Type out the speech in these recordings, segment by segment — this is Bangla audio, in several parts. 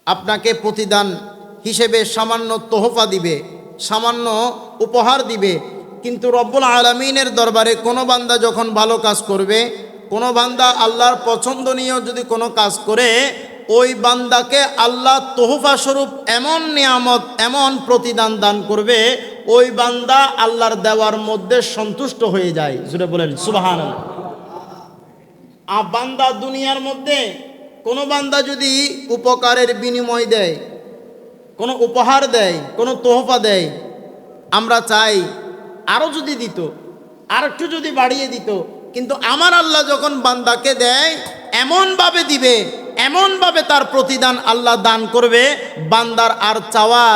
আপনাকে প্রতিদান হিসেবে সামান্য তোহফা দিবে, সামান্য উপহার দিবে। কিন্তু রব্বুল আলামিনের দরবারে কোনো বান্দা যখন ভালো কাজ করবে, কোনো বান্দা আল্লাহর পছন্দনীয় যদি কোনো কাজ করে, ওই বান্দাকে আল্লাহ তোহফা স্বরূপ এমন নিয়ামত, এমন প্রতিদান দান করবে, ওই বান্দা আল্লাহর দেওয়ার মধ্যে সন্তুষ্ট হয়ে যায়। জুড়ে বলেন সুবহানাল্লাহ। বান্দা দুনিয়ার মধ্যে কোনো বান্দা যদি উপকারের বিনিময় দেয়, কোনো উপহার দেয়, কোনো তোহফা দেয়, আমরা চাই আরও যদি দিত, আর একটু যদি বাড়িয়ে দিত। কিন্তু আমার আল্লাহ যখন বান্দাকে দেয়, এমনভাবে দিবে, এমনভাবে তার প্রতিদান আল্লাহ দান করবে, বান্দার আর চাওয়া,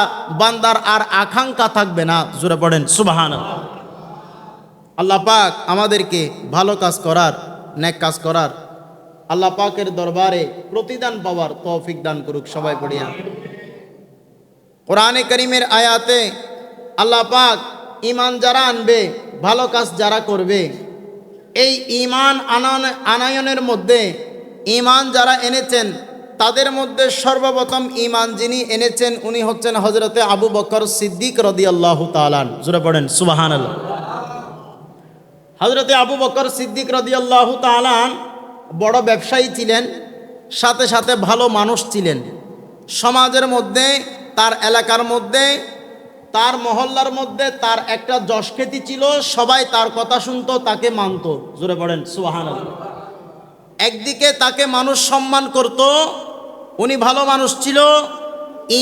বান্দার আর আকাঙ্ক্ষা থাকবে না। জোরে পড়েন সুবহানাল্লাহ। আল্লাহ পাক আমাদেরকে ভালো কাজ করার, নেক কাজ করার, আল্লাহ পাকের দরবারে প্রতিদান পাওয়ার তৌফিক দান করুক। সবাই পড়িয়া। কোরআনে কারীমের আয়াতে আল্লাহ পাক ঈমান যারা আনবে, ভালো কাজ যারা করবে, এই ঈমান আনায়নের মধ্যে ঈমান যারা এনেছেন, তাদের মধ্যে সর্বপ্রথম ঈমান যিনি এনেছেন উনি হচ্ছেন হযরতে আবু বকর সিদ্দিক রাদিয়াল্লাহু তাআলা। জোরে পড়েন সুবহানাল্লাহ। হযরতে আবু বকর সিদ্দিক রাদিয়াল্লাহু তাআলা বড় ব্যবসায়ী ছিলেন, সাথে সাথে ভালো মানুষ ছিলেন। সমাজের মধ্যে, তার এলাকার মধ্যে, তার মহল্লার মধ্যে তার একটা যশখ্যাতি ছিল, সবাই তার কথা শুনতো, তাকে মানত। জোরে পড়েন সুবহানাল্লাহ। একদিকে তাকে মানুষ সম্মান করত, উনি ভালো মানুষ ছিল।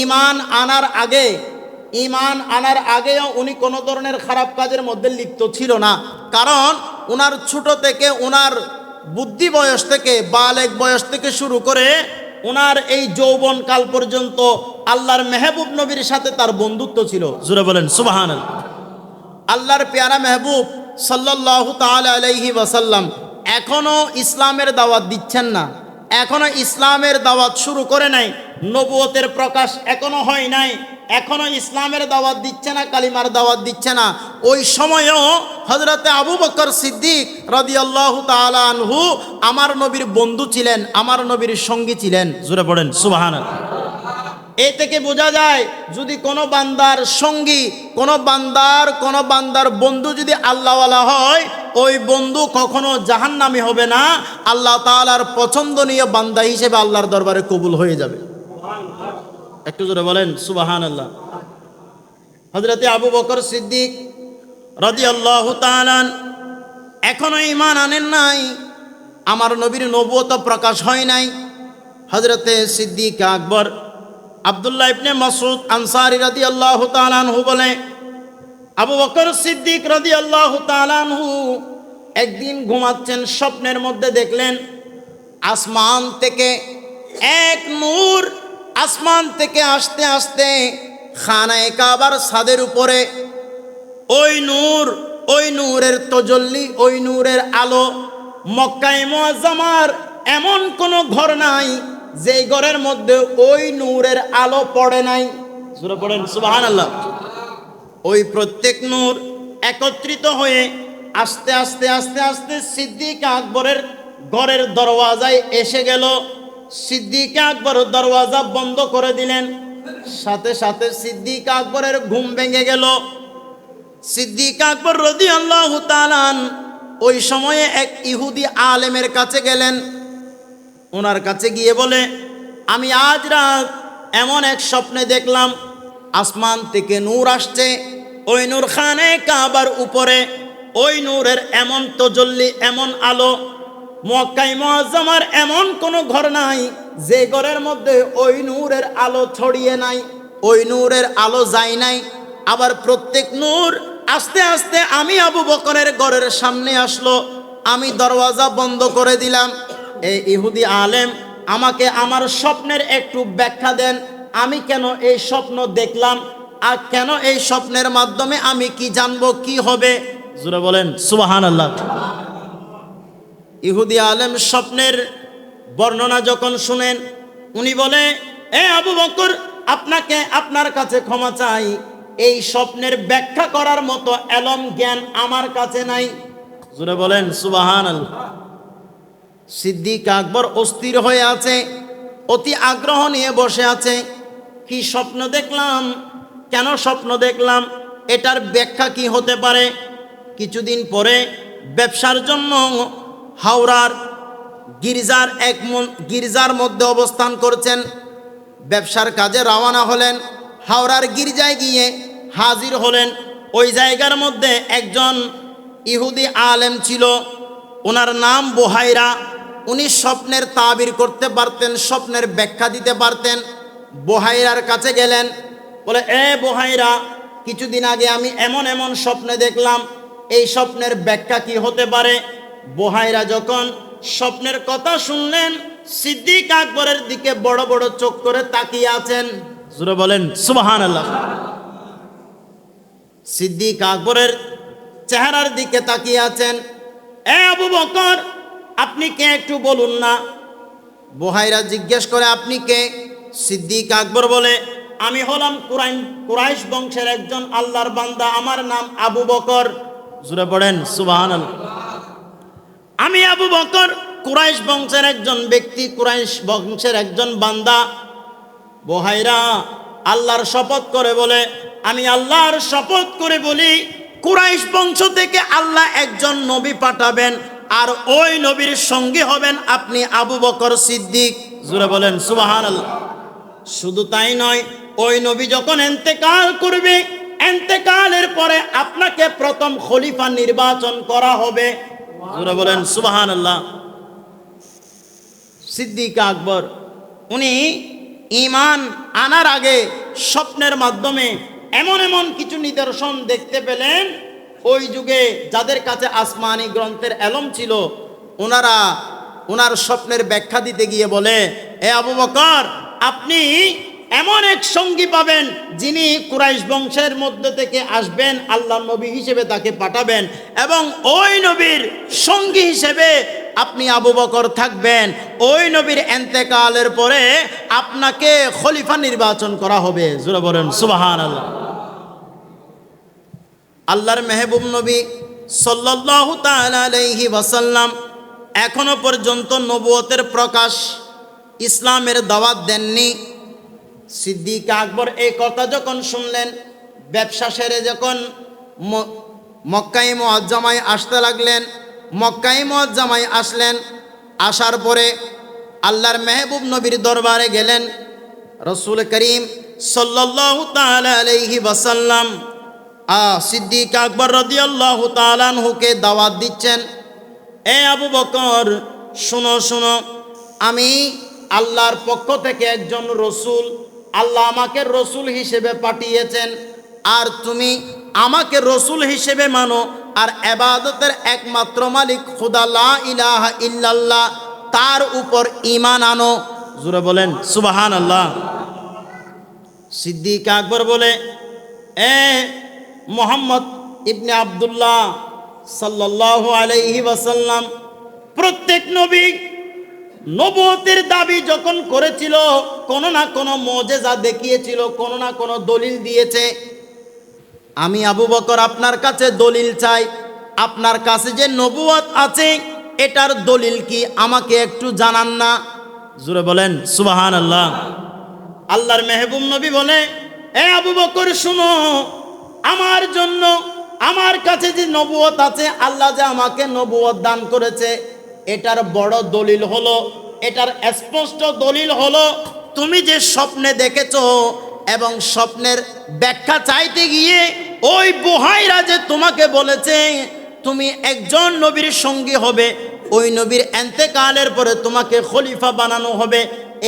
ঈমান আনার আগেও উনি কোনো ধরনের খারাপ কাজের মধ্যে লিপ্ত ছিল না। কারণ উনার ছোট থেকে, উনার বুদ্ধি বয়স থেকে, বালেগ বয়স থেকে শুরু করে উনার এই যৌবন কাল পর্যন্ত আল্লাহর মেহবুব নবীর সাথে তার বন্ধুত্ব ছিল। জোরে বলেন সুবহানাল্লাহ। আল্লাহর পেয়ারা মেহবুব সাল্লাল্লাহু তাআলা আলাইহি ওয়াসাল্লাম এখনো ইসলামের দাওয়াত দিচ্ছেন না, এখনো ইসলামের দাওয়াত শুরু করে নাই, নবুয়তের প্রকাশ এখনো হয় নাই, এখনো ইসলামের দাওয়াত দিচ্ছে না, কালিমার দাওয়াত দিচ্ছে না। ওই সময়ও হযরতে আবু বকর সিদ্দিক রাদিয়াল্লাহু তাআলা আনহু আমার নবীর বন্ধু ছিলেন, আমার নবীর সঙ্গী ছিলেন। জোরে পড়েন সুবহানাল্লাহ। এই থেকে বোঝা যায়, যদি কোনো বান্দার সঙ্গী, কোনো বান্দার বন্ধু যদি আল্লাহওয়ালা হয়, ওই বন্ধু কখনো জাহান্নামী হবে না, আল্লাহ তাআলার পছন্দনীয় বান্দা হিসেবে আল্লাহর দরবারে কবুল হয়ে যাবে। একটু জোরে বলেন সুবহানাল্লাহ। হযরতে আবু বকর সিদ্দিক রাদিয়াল্লাহু তাআলা এখনো ঈমান আনেন নাই, আমার নবীর নবুয়ত প্রকাশ হয় নাই। হযরতে সিদ্দিক আকবর আব্দুল্লাহ ইবনে মাসউদ আনসারী রাদিয়াল্লাহু তাআলা আনহু বলে, আবু বকর সিদ্দিক রাদিয়াল্লাহু তাআলা আনহু একদিন ঘুমাচ্ছেন, স্বপ্নের মধ্যে দেখলেন আসমান থেকে এক নূর আসমান থেকে আস্তে আস্তে খানায়ে কাবার ছাদের উপরে, ওই নূরের তজল্লি, ওই নূরের আলো, মক্কায়ে মুআজ্জামার এমন কোনো ঘর নাই যেই ঘরের মধ্যে ওই নূরের আলো পড়ে নাই। সূরা পড়েন সুবহানাল্লাহ। ওই প্রত্যেক নূর একত্রিত হয়ে আস্তে আস্তে আস্তে আস্তে সিদ্দিক আকবরের ঘরের দরওয়াজায় এসে গেল। সিদ্দিক আকবর দরওয়াজা বন্ধ করে দিলেন, সাথে সাথে সিদ্দিক আকবরের ঘুম ভেঙে গেল। সিদ্দিক আকবর রাদিয়াল্লাহু তাআলা ওই সময়ে এক ইহুদি আলেমের কাছে গেলেন। ওনার কাছে গিয়ে বলে, আমি আজ রাত এমন এক স্বপ্নে দেখলাম, আসমান থেকে নূর আসছে, ওই নূর খানায়ে কাবার উপরে, ওই নূরের এমন তজল্লি, এমন আলো, মক্কায়ে মুআজ্জামার এমন কোনো ঘর নাই যে ঘরের মধ্যে ওই নূরের আলো ছড়িয়ে নাই, ওই নূরের আলো যায় নাই। আবার প্রত্যেক নূর আস্তে আস্তে আমি আবু বকরের ঘরের সামনে আসলো, আমি দরওয়াজা বন্ধ করে দিলাম। এই ইহুদি আলেম আমাকে আমার স্বপ্নের একটু ব্যাখ্যা দেন, আমি কেন এই স্বপ্ন দেখলাম, আর কেন এই স্বপ্নের মাধ্যমে আমি কি জানবো, কি হবে? জোরে বলেন সুবহানাল্লাহ। ইহুদি আলেম স্বপ্নের বর্ণনা যখন শুনেন, উনি বলে, এ আবু বকর, আপনার কাছে ক্ষমা চাই, এই স্বপ্নের ব্যাখ্যা করার মতো এলম জ্ঞান আমার কাছে নাই। জোরে বলেন সুবহানাল্লাহ। সিদ্দিক আকবর অস্থির হয়ে আছে, অতি আগ্রহ নিয়ে বসে আছে। কি স্বপ্ন দেখলাম, কেন স্বপ্ন দেখলাম, এটার ব্যাখ্যা কি হতে পারে। কিছুদিন পরে ব্যবসার জন্য হাওড়ার গির্জার মধ্যে অবস্থান করছেন, ব্যবসার কাজে রওনা হলেন। হাওড়ার গির্জায় গিয়ে হাজির হলেন। ওই জায়গার মধ্যে একজন ইহুদি আলেম ছিল, ওনার নাম বুহাইরা। উনি স্বপ্নের তাবির করতে পারতেন, স্বপ্নের ব্যাখ্যা দিতে পারতেন। বুহাইরার কাছে গেলেন, বলে, এ বুহাইরা, কিছুদিন আগে আমি এমন এমন স্বপ্নে দেখলাম, এই স্বপ্নের ব্যাখ্যা কি হতে পারে। বুহাইরা যখন স্বপ্নের কথা শুনলেন, সিদ্দিক আকবরের দিকে বড় বড় চোখ করে তাকিয়ে আছেন। জোরে বলেন সুবহানাল্লাহ। সিদ্দিক আকবরের চেহারার দিকে তাকিয়ে আছেন। এ আবু বকর, আপনি কে একটু বলুন না। বুহাইরা জিজ্ঞেস করে, আপনি কে? সিদ্দিক আকবর বলে, আমি হলাম কুরাইশ বংশের একজন আল্লাহর বান্দা, আমার নাম আবু বকর। জোরে পড়েন সুবহানাল্লাহ। আমি আবু বকর কুরাইশ বংশের একজন ব্যক্তি, কুরাইশ বংশের একজন বান্দা। বুহাইরা আল্লাহর শপথ করে বলে, আমি আল্লাহর শপথ করে বলি, কুরাইশ বংশ থেকে আল্লাহ একজন নবী পাঠাবেন, আর ওই নবীর সঙ্গী হবেন আপনি আবু বকর সিদ্দিক। জোরে বলেন সুবহানাল্লাহ। শুধু তাই নয়, ওই নবী যখন ইন্তেকাল করবে, ইন্তেকালের পরে আপনাকে প্রথম খলিফা নির্বাচন করা হবে। জোরে বলেন সুবহানাল্লাহ। সিদ্দিক আকবর উনি ঈমান আনার আগে স্বপ্নের মাধ্যমে এমন এমন কিছু নিদর্শন দেখতে পেলেন, ওই যুগে যাদের কাছে আসমানি গ্রন্থের এলম ছিল, ওনার স্বপ্নের ব্যাখ্যা দিতে গিয়ে বলে, এ আবু বকর, আপনি এমন এক সঙ্গী পাবেন যিনি কুরাইশ বংশের মধ্যে থেকে আসবেন, আল্লাহর নবী হিসেবে তাকে পাঠাবেন, এবং ওই নবীর সঙ্গী হিসেবে আপনি আবু বকর থাকবেন। ওই নবীর ইন্তেকালের পরে আপনাকে খলিফা নির্বাচন করা হবে। জোরে বলেন সুবহানাল্লাহ। আল্লাহর মেহবুব নবী সাল্লাল্লাহু তাআলা আলাইহি ওয়াসাল্লাম এখনো পর্যন্ত নবুয়তের প্রকাশ, ইসলামের দাওয়াত দেননি। সিদ্দিক আকবর এই কথা যখন শুনলেন, ব্যবসা সেরে যখন মক্কায়ে মুআজ্জামায় আসতে লাগলেন, মক্কায়ে মুআজ্জামায় আসলেন। আসার পরে আল্লাহর মেহবুব নবীর দরবারে গেলেন। রাসূল করিম সাল্লাল্লাহু তাআলা আলাইহি ওয়াসাল্লাম সিদ্দিক আকবর রাদিয়াল্লাহু তাআলা আনহুকে দাওয়াত দিচ্ছেন, এ আবু বকর, শুনো শুনো, আমি আল্লাহর পক্ষ থেকে একজন রসুল, আল্লাহ আমাকে রসুল হিসেবে পাঠিয়েছেন, আর তুমি আমাকে রসুল হিসেবে মানো, আর ইবাদতের একমাত্র মালিক খোদা লা ইলাহা ইল্লাল্লাহ, তার উপর ঈমান আনো। জোরে বলেন সুবহানাল্লাহ। সিদ্দিক আকবর বলে, এ মুহাম্মদ ইবনে আব্দুল্লাহ সাল্লাল্লাহু আলাইহি ওয়াসাল্লাম, প্রত্যেক নবী নবুয়তের দাবি যখন করেছিল, কোনো না কোনো মুজিজা দেখিয়েছিল, কোনো না কোনো দলিল দিয়েছে। আমি আবু বকর আপনার কাছে দলিল চাই, আপনার কাছে যে নবুয়ত আছে এটার দলিল কি আমাকে একটু জানান না। জোরে বলেন সুবহানাল্লাহ। আল্লাহর মেহবুব নবী বলে, এ আবু বকর শুনো, আমার জন্য আমার কাছে যে নবুয়ত আছে, আল্লাহ যে আমাকে নবুয়ত দান করেছে, এটার বড় দলিল হলো, এটার স্পষ্ট দলিল হলো, তুমি যে স্বপ্নে দেখেছো এবং স্বপ্নের ব্যাখ্যা চাইতে গিয়ে ওই বুহাইরা যে তোমাকে বলেছে তুমি একজন নবীর সঙ্গী হবে, ওই নবীর ইন্তেকালের পরে তোমাকে খলিফা বানানো হবে,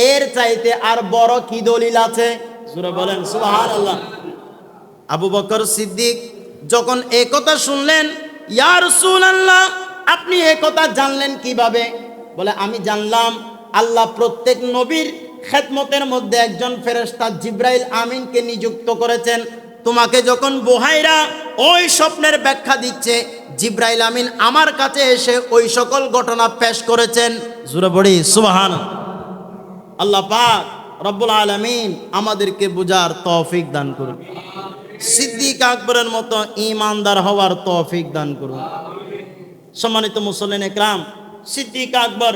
এর চাইতে আর বড় কি দলিল আছে? জোরে বলেন সুবহানাল্লাহ। আবু বকর সিদ্দিক যখন এই কথা শুনলেন, ইয়া রাসূলুল্লাহ, আপনি এই কথা জানলেন কিভাবে? বলে, আমি জানলাম আল্লাহ প্রত্যেক নবীর খেদমতের মধ্যে একজন ফেরেশতা জিবরাইল আমিনকে নিযুক্ত করেছেন। তোমাকে যখন বুহাইরা ওই স্বপ্নের ব্যাখ্যা দিচ্ছে, জিবরাইল আমিন আমার কাছে এসে ওই সকল ঘটনা পেশ করেছেন। জোরে বলি সুবহানাল্লাহ। আল্লাহ পাক রব্বুল আলামিন আমাদেরকে বুঝার তৌফিক দান করুন, সিদ্দিক আকবরের মতো ঈমানদার হওয়ার তৌফিক দান করুন। সম্মানিত মুসল্লিন ইকরাম, সিদ্দিক আকবর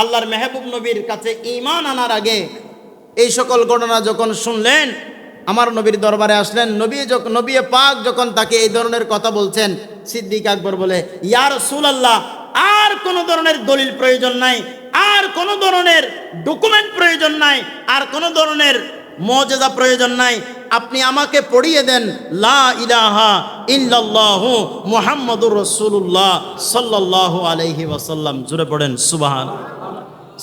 আল্লাহর মেহবুব নবীর কাছে ঈমান আনার আগে এই সকল ঘটনা যখন শুনলেন, আমার নবীর দরবারে আসলেন। নবী পাক যখন তাকে এই ধরনের কথা বলছেন, সিদ্দিক আকবর বলে, ইয়া রাসূলুল্লাহ, আর কোনো ধরনের দলিল প্রয়োজন নাই, আর কোনো ধরনের ডকুমেন্ট প্রয়োজন নাই, আর কোনো ধরনের মুজিজা প্রয়োজন নাই। আপনি আমাকে পড়িয়ে দেন লা ইলাহা ইল্লাল্লাহু মুহাম্মাদুর রাসূলুল্লাহ সাল্লাল্লাহু আলাইহি ওয়াসাল্লাম। জোরে পড়েন সুবহান।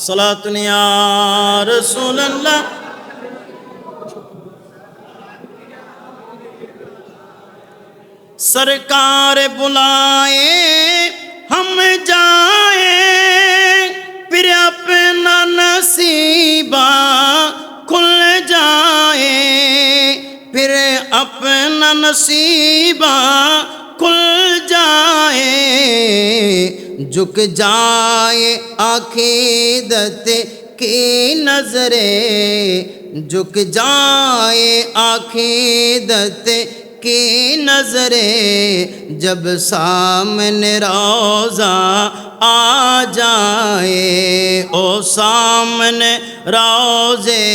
সালাতুন ইয়া রাসূলুল্লাহ। सरकार बुलाए हम जाए, फिर अपना नसीबा खुल जाए, फिर अपना नसीबा खुल जाए, झुक जाए अकीदत की नजरे, झुक जाए अकीदत की नजरे, जब सामने रोजा आ जाए, ओ सामने रोजे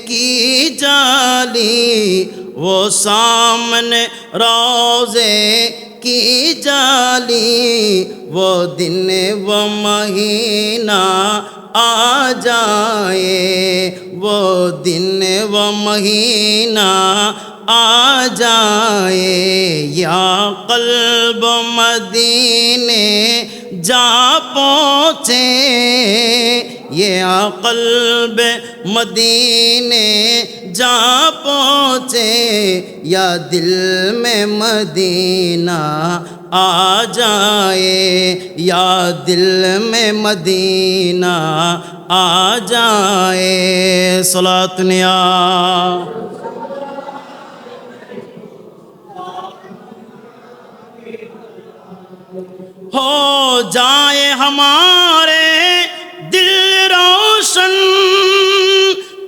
की जाली, वो सामने रोजे की जाली, वो दिन वो महीना आ जाए, वो दिन वो महीना आ जाए, या क़ल्ब मदीने जा पहुँचे, या क़ल्ब मदीने जा पहुँचे, या दिल में मदीना आ जाए, या दिल में मदीना आ जाए। सलातुन या हो जाए हमारे दिल रोशन,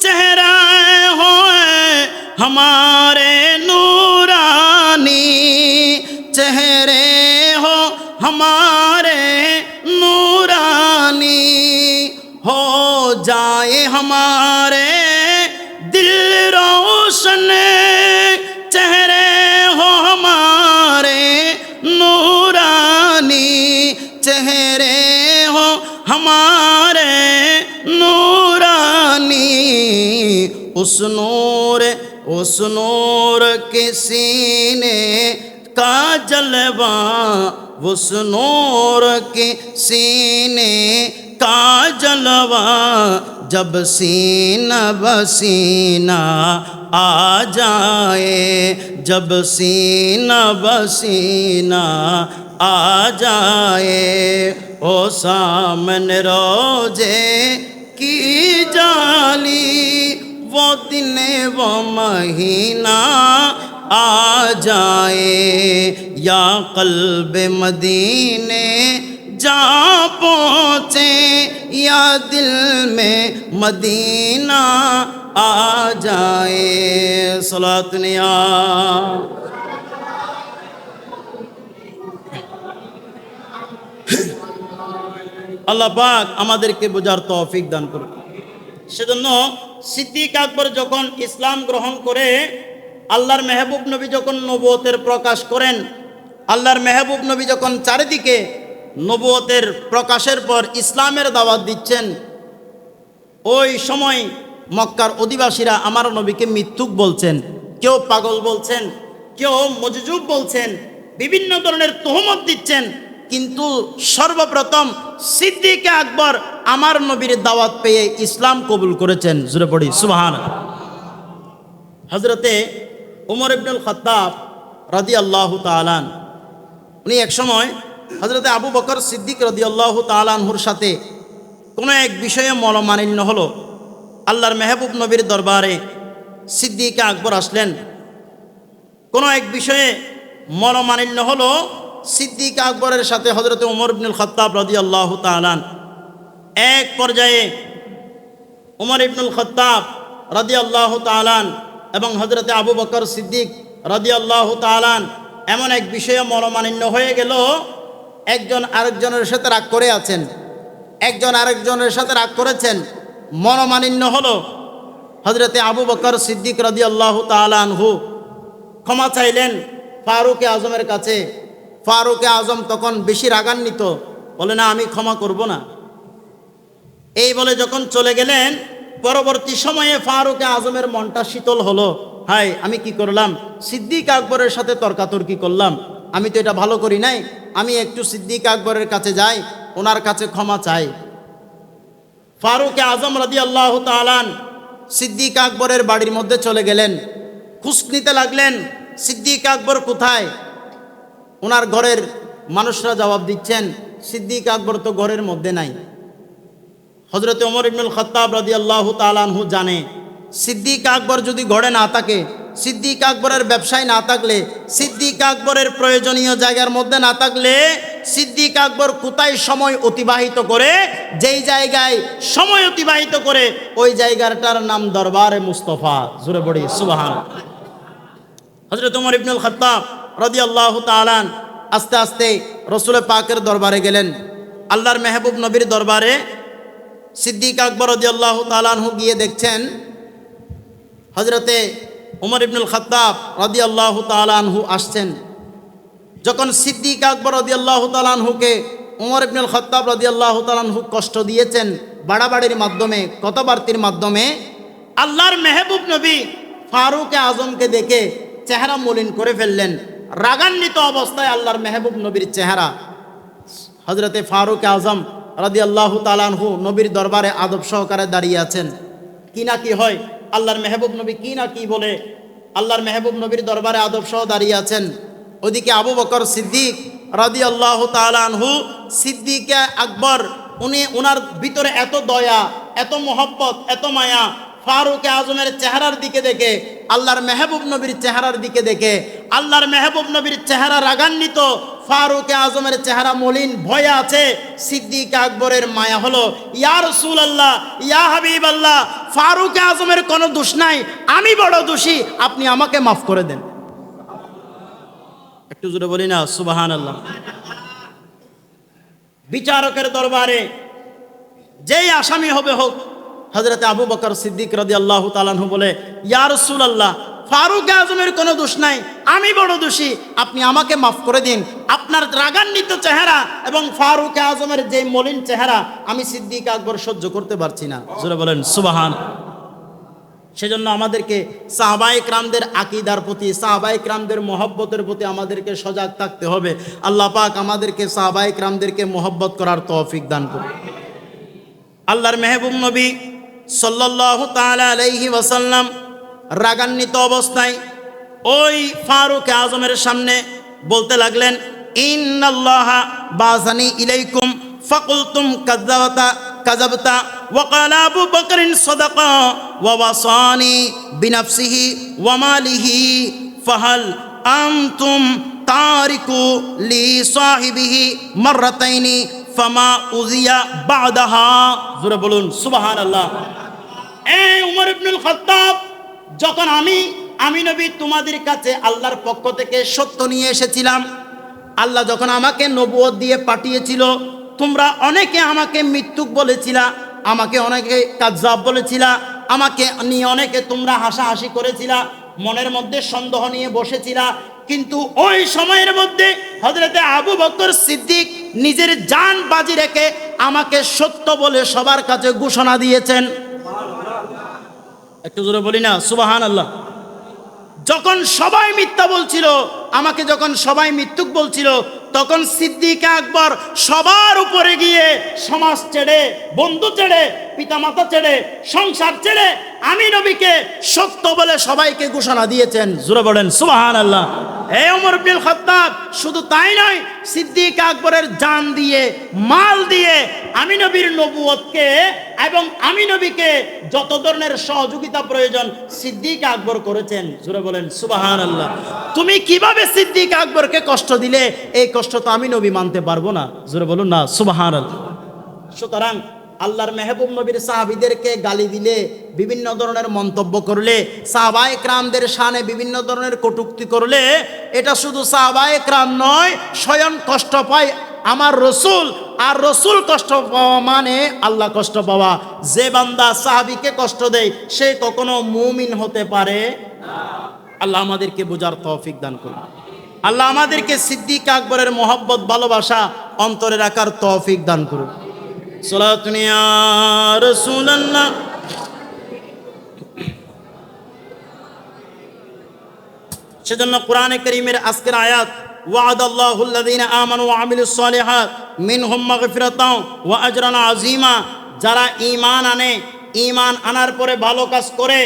चेहरा हो हमारे नूरानी, चेहरे हो हमारे नूरानी, हो जाए हमारे दिल रोशन, चेहरे हो हमारे नूरानी, चेहरे हो हमारे नूरानी, उस नूर के सीने का जलवा, उस नूर के सीने का जलवा, जब सीना बसीना आ जाए, जब सीना बसीना आ जाए, ओ सामने रोजे की जाली, वो दिन वो महीना आ जाए, या क़ल्ब मदीने जा पहुँचे, या दिल में मदीना आ जाए। सलातुन या আল্লাহ পাক আমাদেরকে বোঝার তৌফিক দান করুন। সেজন্য সিদ্দিক আকবর যখন ইসলাম গ্রহণ করে, আল্লাহর মেহবুব নবী যখন নবুয়তের প্রকাশ করেন, আল্লাহর মেহবুব নবী যখন চারিদিকে নবুয়তের প্রকাশের পর ইসলামের দাওয়াত দিচ্ছেন, ওই সময় মক্কার অধিবাসীরা আমার নবীকে মিথ্যুক বলছেন, কেউ পাগল বলছেন, কেউ মজজুব বলছেন, বিভিন্ন ধরনের তোহমত দিচ্ছেন। কিন্তু সর্বপ্রথম সিদ্দিক আকবর আমার নবীর দাওয়াত পেয়ে ইসলাম কবুল করেছেন। জোরে পড়ি সুবহানাল্লাহ। হযরতে ওমর ইবনুল খাত্তাব রাদিয়াল্লাহু তাআলা উনি এক সময় হযরতে আবু বকর সিদ্দিক রাদিয়াল্লাহু তাআলা আনহুর সাথে কোনো এক বিষয়ে মনোমালিন্য হলো। আল্লাহর মেহবুব নবীর দরবারে সিদ্দিক আকবর আসলেন, কোনো এক বিষয়ে মনোমালিন্য হলো। সিদ্দিক আকবরের সাথে হযরতে ওমর ইবনুল খাত্তাব রাদিয়াল্লাহু তাআলা এক পর্যায়ে ওমর ইবনুল খাত্তাব রাদিয়াল্লাহু তাআলা এবং হযরতে আবু বকর সিদ্দিক রাদিয়াল্লাহু তাআলা এমন এক বিষয়ে মনোমালিন্য হয়ে গেল, একজন আরেকজনের সাথে রাগ করে আছেন। একজন আরেকজনের সাথে রাগ করেছেন, মনোমালিন্য হলো। হযরতে আবু বকর সিদ্দিক রাদিয়াল্লাহু তাআলা আনহু ক্ষমা চাইলেন ফারুকে আজমের কাছে। ফারুকে আজম তখন বেশি রাগান্বিত, বলে না আমি ক্ষমা করব না। এই বলে যখন চলে গেলেন, পরবর্তী সময়ে ফারুকে আজমের মনটা শীতল হলো। হাই, আমি কি করলাম? সিদ্দিক আকবরের সাথে তর্কাতর্কি করলাম, আমি তো এটা ভালো করি নাই। আমি একটু সিদ্দিক আকবরের কাছে যাই, ওনার কাছে ক্ষমা চাই। ফারুকে আজম রাদিয়াল্লাহু তাআলা সিদ্দিক আকবরের বাড়ির মধ্যে চলে গেলেন, খোঁজ নিতে লাগলেন সিদ্দিক আকবর কোথায়। ওনার ঘরের মানুষরা জবাব দিচ্ছেন সিদ্দিক আকবর তো ঘরের মধ্যে নাই। হযরত ওমর ইবনুল খাত্তাব রাদিয়াল্লাহু তাআলা আনহু জানে সিদ্দিক আকবর যদি ঘরে না থাকে, সিদ্দিক আকবরের ব্যবসায় না থাকলে, সিদ্দিক আকবরের প্রয়োজনীয় জায়গার মধ্যে না থাকলে সিদ্দিক আকবর কোথায় সময় অতিবাহিত করে, যেই জায়গায় সময় অতিবাহিত করে ওই জায়গাটার নাম দরবারে মুস্তফা। জোরে বলি সুবহানাল্লাহ। হযরত ওমর ইবনুল খাত্তাব রাদিয়াল্লাহু তাআলা আস্তে আস্তে রাসূল পাকের দরবারে গেলেন, আল্লাহর মেহবুব নবীর দরবারে। সিদ্দিক আকবর রাদিয়াল্লাহু তাআলা আনহু গিয়ে দেখছেন হযরতে ওমর ইবনুল খাত্তাব রাদিয়াল্লাহু তাআলা আনহু আসছেন। যখন সিদ্দিক আকবর রাদিয়াল্লাহু তাআলা আনহুকে ওমর ইবনুল খাত্তাব রাদিয়াল্লাহু তাআলা আনহু কষ্ট দিয়েছেন বাড়াবাড়ির মাধ্যমে, কথাবার্তির মাধ্যমে, আল্লাহর মেহবুব নবী ফারুকে আজমকে দেখে চেহারা মলিন করে ফেললেন। রাগান্বিত অবস্থায় আল্লাহর মেহবুব নবীর চেহারা। হযরতে ফারুকে আজম রাদিয়াল্লাহু তাআলা আনহু নবীর দরবারে আদব সহকারে দাঁড়িয়ে আছেন। কি না কি হয়, আল্লাহর মেহবুব নবী কি না কি বলে আল্লাহর মেহবুব নবীর দরবারে আদব সহ দাঁড়িয়ে আছেন। ওদিকে আবু বকর সিদ্দিক রাদিয়াল্লাহু তাআলা আনহু, সিদ্দিকে আকবর, উনার ভিতরে এত দয়া, এত মোহব্বত, এত মায়া। ফারুকে আজমের চেহারার দিকে দেখে, আল্লাহর মেহবুব নবীর চেহারার দিকে দেখে, আল্লাহর মেহবুব নবীর চেহারা রাগান্বিত, ফারুকে আজমের চেহারা মলিন, ভয়ে আছে। সিদ্দিক আকবরের মায়া হলো, ইয়া রাসূলুল্লাহ, ইয়া হাবিবাল্লাহ, ফারুকে আজমের কোনো দোষ নাই, আমি বড় দোষী, আপনি আমাকে মাফ করে দেন। একটু জোরে বলি না সুবহানাল্লাহ। বিচারকের দরবারে যেই আসামি হবে হোক, হযরত আবু বকর সিদ্দিক রাদিয়াল্লাহু তাআলা আনহু বলে, ইয়া রাসূলুল্লাহ, ফারুক আজমের কোনো দোষ নাই, আমি বড় দোষী, আপনি আমাকে মাফ করে দিন। আপনার রাগান্বিত চেহারা এবং ফারুক আজমের যে মলিন চেহারা, আমি সিদ্দিক আকবর সহ্য করতে পারছি না। জোরে বলেন সুবহান। সেজন্য আমাদেরকে সাহাবায়ে কেরামদের আকীদার প্রতি, সাহাবায়ে কেরামদের মহব্বতের প্রতি আমাদেরকে সজাগ থাকতে হবে। আল্লাহ পাক আমাদেরকে সাহাবায়ে কেরামদেরকে মহব্বত করার তৌফিক দান করুন। আল্লাহর মেহবুব নবী সাল্লাল্লাহু তাআলা আলাইহি ওয়াসাল্লাম রাগান্বিত অবস্থায় ওই ফারুক আজমের সামনে বলতে লাগলেন, ইন্নাল্লাহা বাযানি ইলাইকুম ফাকুলতুম কাযাবতা ওয়া ক্বালা আবু বকরিন সাদাকা ওয়া ওয়াসানি বিনাফসিহি ওয়া মালিহি ফাহাল আনতুম তারিকু লি সাহিবিহি মাররাতাইনি ফামা উযিয়া বা'দাহা। জোরে বলুন সুবহানাল্লাহ। এই উমর ইবনুল খাত্তাব, যখন আমি নবী তোমাদের কাছে আল্লাহর পক্ষ থেকে সত্য নিয়ে এসেছিলাম, আল্লাহ যখন আমাকে নবুয়ত দিয়ে পাঠিয়েছিল, তোমরা অনেকে আমাকে মিথ্যুক বলেছিলা, আমাকে অনেকে কাযযাব বলেছিলা, আমাকে নিয়ে অনেকে তোমরা হাসাহাসি করেছিলা, মনের মধ্যে সন্দেহ নিয়ে বসেছিলা। কিন্তু ওই সময়ের মধ্যে হযরতে আবু বকর সিদ্দিক নিজের জান বাজি রেখে আমাকে সত্য বলে সবার কাছে ঘোষণা দিয়েছেন। একটু জোরে বলি না সুবহানাল্লাহ। যখন সবাই মিথ্যা বলছিল, আমাকে যখন সবাই মিথ্যুক বলছিল, তখন সিদ্দিক আকবর সবার উপরে গিয়ে সমাজ ছেড়ে, বন্ধু ছেড়ে, পিতামাতা ছেড়ে, সংসার ছেড়ে আমি নবীকে সত্য বলে সবাইকে ঘোষণা দিয়েছেন। জোরে বলেন সুবহানাল্লাহ। এই ওমর ইবনুল খাত্তাব শুধু তাই নয়, সিদ্দিক আকবরের জান দিয়ে, মাল দিয়ে আমি নবীর নবুয়তকে এবং আমি নবীকে যত ধরনের সহযোগিতা প্রয়োজন সিদ্দিক আকবর করেছেন। জোরে বলেন সুবহানাল্লাহ। তুমি কিভাবে সিদ্দিক আকবরকে কষ্ট দিলে, এই কষ্ট তো আমি নবী মানতে পারবো না। জোরে বলুন না সুবহানাল্লাহ। সুতরাং আল্লাহর মেহবুব নবীর সাহাবীদেরকে গালি দিলে, বিভিন্ন ধরনের মন্তব্য করলে, সাহাবায়ে কেরামদের শানে বিভিন্ন ধরনের কটূক্তি করলে, এটা শুধু সাহাবায়ে কেরাম নয়, স্বয়ং কষ্ট পায় আমার রাসূল আর রসুল কষ্ট পাওয়া মানে আল্লাহ কষ্ট পাওয়া। যে বান্দা সাহাবীকে কষ্ট দেয় সে কখনো মুমিন হতে পারে। আল্লাহ আমাদেরকে বোঝার তৌফিক দান করুন। আল্লাহ আমাদেরকে সিদ্দিক আকবরের মহব্বত ভালোবাসা অন্তরে রাখার তৌফিক দান করুন। সালাতুন ইয়া রাসূলুল্লাহ। সেজন্য কোরআনে কারীমের আজকের আয়াত, ওয়া'দাল্লাহুল্লাযীনা আমানু ওয়া আমিলুস সালিহাত মিনহুম মাগফিরাতাও ওয়া আজরান আযীমা। যারা ঈমান আনে, ঈমান আনার পরে ভালো কাজ করে,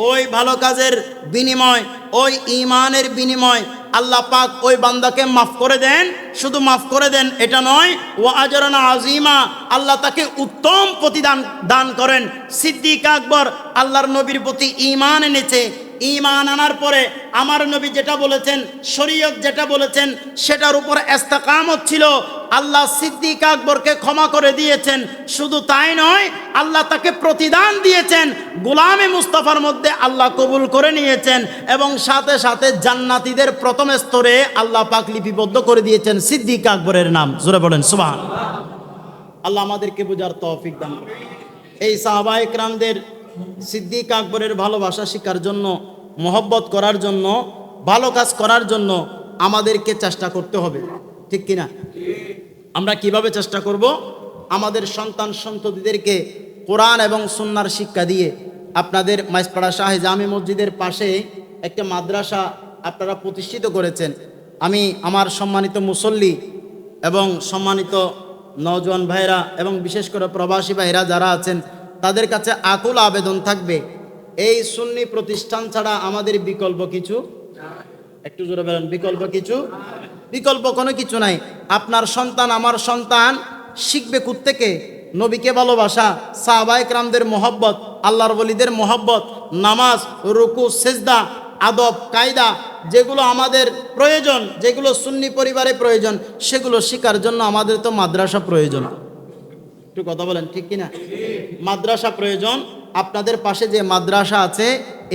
ওই ভালো কাজের বিনিময়, ওই ঈমানের বিনিময় আল্লাহ পাক ওই বান্দাকে মাফ করে দেন। শুধু মাফ করে দেন এটা নয়, ওয়া আজরান আযীমা, আল্লাহ তাকে উত্তম প্রতিদান দান করেন। সিদ্দিক আকবর আল্লাহর নবীর প্রতি ঈমান এনেছে। ঈমান আনার পরে আমার নবী যেটা বলেছেন, শরীয়ত যেটা বলেছেন সেটার উপর ইস্তেকামত ছিল। আল্লাহ সিদ্দিক আকবরকে ক্ষমা করে দিয়েছেন। শুধু তাই নয়, আল্লাহ তাকে প্রতিদান দিয়েছেন, গোলামে মুস্তাফার মধ্যে আল্লাহ কবুল করে নিয়েছেন এবং সাথে সাথে জান্নাতীদের প্রথম স্তরে আল্লাহ পাক লিপিবদ্ধ করে দিয়েছেন সিদ্দিক আকবরের নাম। জোরে বলেন সুবহানাল্লাহ। আল্লাহ আমাদেরকে বোঝার তৌফিক দান করুন। এই সাহাবায়ে কেরামদের সিদ্দিক আকবরের ভালোবাসা শিকার জন্য, মহব্বত করার জন্য, ভালো কাজ করার জন্য আমাদেরকে চেষ্টা করতে হবে, ঠিক কিনা? আমরা কিভাবে চেষ্টা করব? আমাদের সন্তান সন্ততিদেরকে কোরআন এবং সুন্নাহর শিক্ষা দিয়ে। আপনাদের মাইজপাড়া শাহে জামে মসজিদের পাশে একটা মাদ্রাসা আপনারা প্রতিষ্ঠিত করেছেন। আমি আমার সম্মানিত মুসল্লি এবং সম্মানিত নওজোয়ান ভাইরা এবং বিশেষ করে প্রবাসী ভাইরা যারা আছেন তাদের কাছে আকুল আবেদন থাকবে, এই সুন্নি প্রতিষ্ঠান ছাড়া আমাদের বিকল্প কিছু, একটু জোরে বলেন, বিকল্প কিছু, বিকল্প কোনো কিছু নাই। আপনার সন্তান, আমার সন্তান শিখবে কোত্থেকে? নবীকে ভালোবাসা, সাহাবায়ে কেরামদের মহব্বত, আল্লাহর ওলিদের মহব্বত, নামাজ, রুকু, সেজদা, আদব কায়দা যেগুলো আমাদের প্রয়োজন, যেগুলো সুন্নি পরিবারে প্রয়োজন, সেগুলো শেখার জন্য আমাদের তো মাদ্রাসা প্রয়োজন। একটু কথা বলেন, ঠিক কিনা? মাদ্রাসা প্রয়োজন। আপনাদের পাশে যে মাদ্রাসা আছে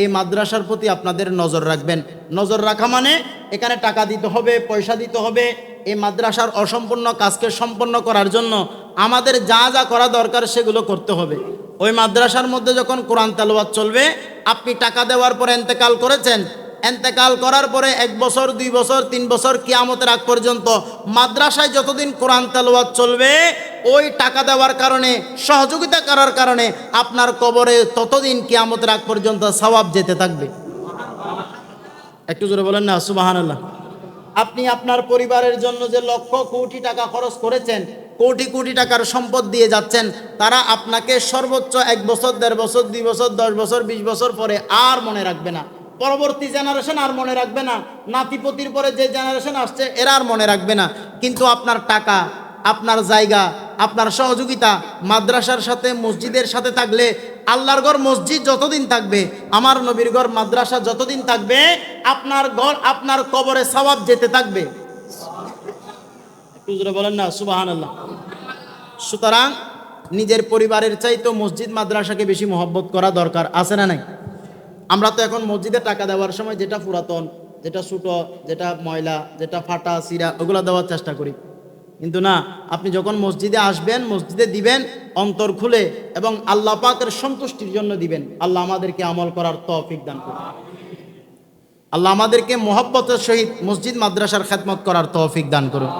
এই মাদ্রাসার প্রতি আপনাদের নজর রাখবেন। নজর রাখা মানে এখানে টাকা দিতে হবে, পয়সা দিতে হবে। এই মাদ্রাসার অসম্পূর্ণ কাজকে সম্পন্ন করার জন্য আমাদের যা যা করা দরকার সেগুলো করতে হবে। ওই মাদ্রাসার মধ্যে যখন কোরআন তেলাওয়াত চলবে, আপনি টাকা দেওয়ার পরে ইন্তেকাল করেছেন, ইন্তেকাল করার পরে 1 বছর, 2 বছর, 3 বছর, কিয়ামতের আগ পর্যন্ত মাদ্রাসায় যতদিন কোরআন তেলাওয়াত চলবে, ওই টাকা দেওয়ার কারণে, সহযোগিতা করার কারণে আপনার কবরে ততদিন কিয়ামতের আগ পর্যন্ত সওয়াব যেতে থাকবে। একটু জোরে বলেন না সুবহানাল্লাহ। আপনি আপনার পরিবারের জন্য যে লক্ষ কোটি টাকা খরচ করেছেন, কোটি কোটি টাকার সম্পদ দিয়ে যাচ্ছেন, তারা আপনাকে সর্বোচ্চ 1 বছর, 1.5 বছর, 2 বছর, 10 বছর, 20 বছর পরে আর মনে রাখবে না। পরবর্তী জেনারেশন আর মনে রাখবে না। নাতিপতির পরে যে জেনারেশন আসছে এরা আর মনে রাখবে না। কিন্তু আপনার টাকা, আপনার জায়গা, আপনার সহযোগিতা মাদ্রাসার সাথে, মসজিদের সাথে থাকলে, আল্লাহর ঘর মসজিদ যতদিন থাকবে, আমার নবীর ঘর মাদ্রাসা যতদিন থাকবে, আপনার ঘর, আপনার কবরে সওয়াব যেতে থাকবে। একটু জোরে বলেন না সুবহানাল্লাহ। সুতরাং নিজের পরিবারের চাইতে মসজিদ মাদ্রাসাকে বেশি মহব্বত করা দরকার, আছে না নাই? আমরা তো এখন মসজিদে টাকা দেওয়ার সময় যেটা পুরাতন, যেটা ছোট, যেটা ময়লা, যেটা ফাটা চিরা, ওগুলো দেওয়ার চেষ্টা করি। কিন্তু না, আপনি যখন মসজিদে আসবেন, মসজিদে দিবেন অন্তর খুলে এবং আল্লাহ পাকের সন্তুষ্টির জন্য দিবেন। আল্লাহ আমাদেরকে আমল করার তৌফিক দান করুন। আল্লাহ আমাদেরকে মহব্বতের সহিত মসজিদ মাদ্রাসার খেদমত করার তৌফিক দান করুন।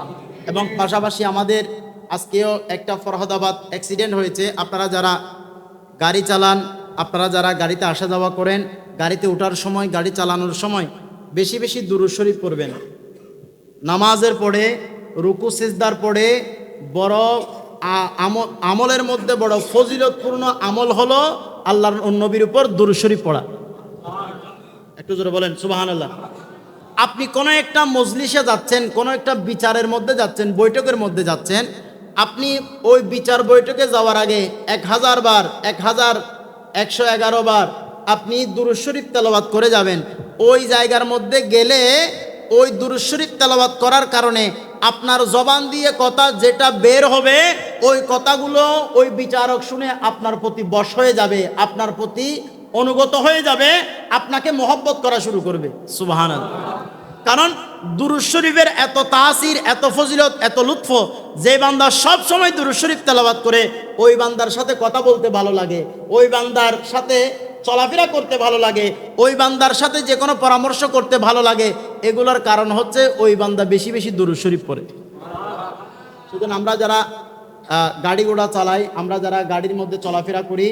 এবং পাশাপাশি আমাদের আজকেও একটা ফরহাদাবাদ অ্যাক্সিডেন্ট হয়েছে। আপনারা যারা গাড়ি চালান, আপনারা যারা গাড়িতে আসা যাওয়া করেন, গাড়িতে ওঠার সময়, গাড়ি চালানোর সময় বেশি বেশি দুরূদ শরীফ পড়বেন। নামাজের পড়ে, রুকু সিজদার পড়ে বড় আমলের মধ্যে বড় ফজিলতপূর্ণ আমল হলো আল্লাহর নবীর উপর দুরূদ শরীফ পড়া। একটু জোরে বলেন সুবহানাল্লাহ। আপনি কোনো একটা মজলিসে যাচ্ছেন, কোনো একটা বিচারের মধ্যে যাচ্ছেন, বৈঠকের মধ্যে যাচ্ছেন, আপনি ওই বিচার বৈঠকে যাওয়ার আগে 1000 বার, 1111 বার আপনি দুরূদ শরীফ তেলাওয়াত করে যাবেন। ওই জায়গার মধ্যে গেলে ওই দুরূদ শরীফ তেলাওয়াত করার কারণে আপনার জবান দিয়ে কথা যেটা বের হবে, ওই কথাগুলো ওই বিচারক শুনে আপনার প্রতি বশ হয়ে যাবে, আপনার প্রতি অনুগত হয়ে যাবে, আপনাকে মহব্বত করা শুরু করবে। সুবহানাল্লাহ। কারণ দুরূদ শরীফের এত তাসির, এত ফজিলত, এত লুৎফ, যে বান্দা সব সময় দুরূদ শরীফ তেলাওয়াত করে ওই বান্দার সাথে কথা বলতে ভালো লাগে, ওই বান্দার সাথে চলাফেরা করতে ভালো লাগে, ওই বান্দার সাথে যে কোনো পরামর্শ করতে ভালো লাগে। এগুলোর কারণ হচ্ছে ওই বান্দা বেশি বেশি দুরূদ শরীফ পড়ে। সুতরাং আমরা যারা গাড়ি ঘোড়া চালাই, আমরা যারা গাড়ির মধ্যে চলাফেরা করি,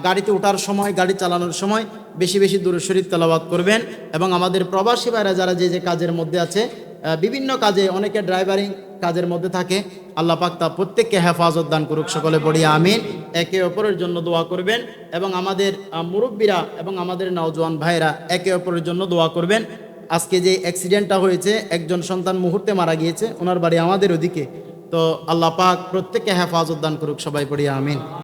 গাড়িতে ওঠার সময়, গাড়ি চালানোর সময় বেশি বেশি দুরূদ শরীফ তেলাওয়াত করবেন। এবং আমাদের প্রবাসী ভাইরা যারা যে যে কাজের মধ্যে আছে, বিভিন্ন কাজে, অনেকে ড্রাইভারিং কাজের মধ্যে থাকে, আল্লাহ পাক তা প্রত্যেককে হেফাজত দান করুক, সকলে পড়ি আমিন। একে অপরের জন্য দোয়া করবেন এবং আমাদের মুরব্বীরা এবং আমাদের নওজোয়ান ভাইরা একে অপরের জন্য দোয়া করবেন। আজকে যে অ্যাক্সিডেন্টটা হয়েছে, একজন সন্তান মুহূর্তে মারা গিয়েছে, ওনার বাড়ি আমাদের ওদিকে। তো আল্লাহ পাক প্রত্যেককে হেফাজত দান করুক, সবাই পড়ি আমিন।